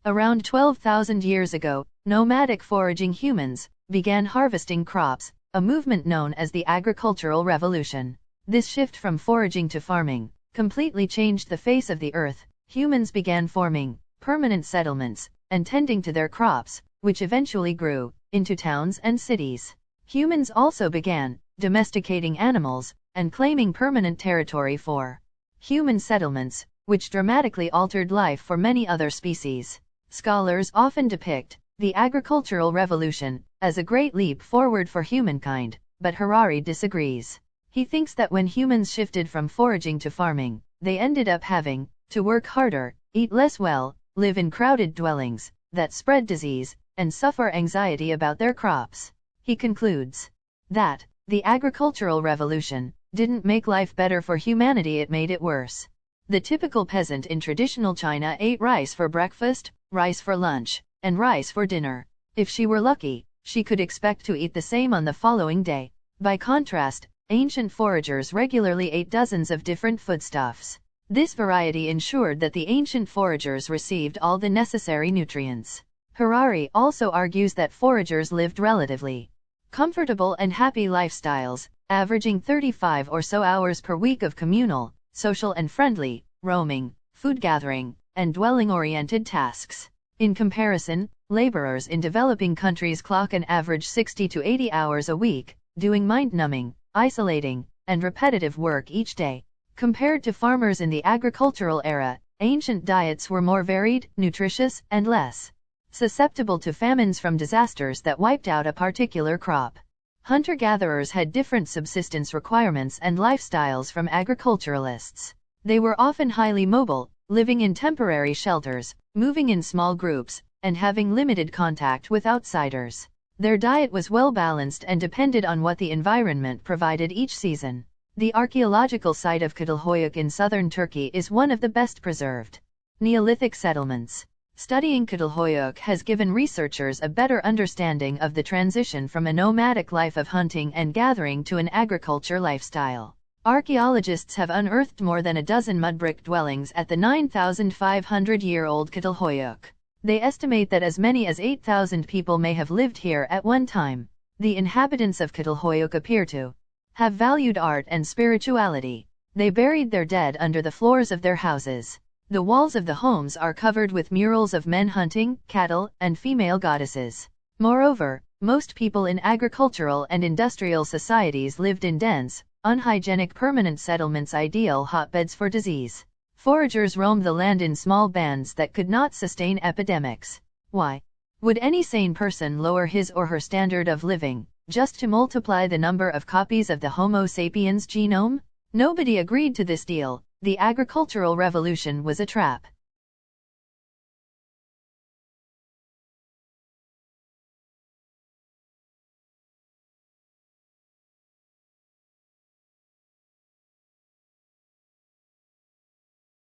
Around 12,000 years ago, nomadic foraging humans began harvesting crops, a movement known as the agricultural revolution. This shift from foraging to farming completely changed the face of the earth. Humans began forming permanent settlements and tending to their crops, which eventually grew into towns and cities. Humans also began domesticating animals and claiming permanent territory for human settlements, which dramatically altered life for many other species. Scholars often depict the agricultural revolution as a great leap forward for humankind, but Harari disagrees. He thinks that when humans shifted from foraging to farming, they ended up having to work harder, eat less well, live in crowded dwellings that spread disease, and suffer anxiety about their crops. He concludes that the agricultural revolution didn't make life better for humanity, it made it worse. The typical peasant in traditional China ate rice for breakfast, rice for lunch, and rice for dinner. If she were lucky, she could expect to eat the same on the following day. By contrast, ancient foragers regularly ate dozens of different foodstuffs. This variety ensured that the ancient foragers received all the necessary nutrients. Harari also argues that foragers lived relatively comfortable and happy lifestyles, averaging 35 or so hours per week of communal, social and friendly, roaming, food gathering, and dwelling-oriented tasks. In comparison, laborers in developing countries clock an average 60 to 80 hours a week, doing mind-numbing, isolating, and repetitive work each day. Compared to farmers in the agricultural era, ancient diets were more varied, nutritious, and less susceptible to famines from disasters that wiped out a particular crop. Hunter-gatherers had different subsistence requirements and lifestyles from agriculturalists. They were often highly mobile, living in temporary shelters, moving in small groups, and having limited contact with outsiders. Their diet was well balanced and depended on what the environment provided each season. The archaeological site of Çatalhöyük in southern Turkey is one of the best preserved Neolithic settlements. Studying Çatalhöyük has given researchers a better understanding of the transition from a nomadic life of hunting and gathering to an agriculture lifestyle. Archaeologists have unearthed more than a dozen mud-brick dwellings at the 9,500-year-old Çatalhöyük. They estimate that as many as 8,000 people may have lived here at one time. The inhabitants of Çatalhöyük appear to have valued art and spirituality. They buried their dead under the floors of their houses. The walls of the homes are covered with murals of men hunting, cattle, and female goddesses. Moreover, most people in agricultural and industrial societies lived in dense, unhygienic permanent settlements, ideal hotbeds for disease. Foragers roamed the land in small bands that could not sustain epidemics. Why would any sane person lower his or her standard of living just to multiply the number of copies of the Homo sapiens genome? Nobody agreed to this deal. The agricultural revolution was a trap.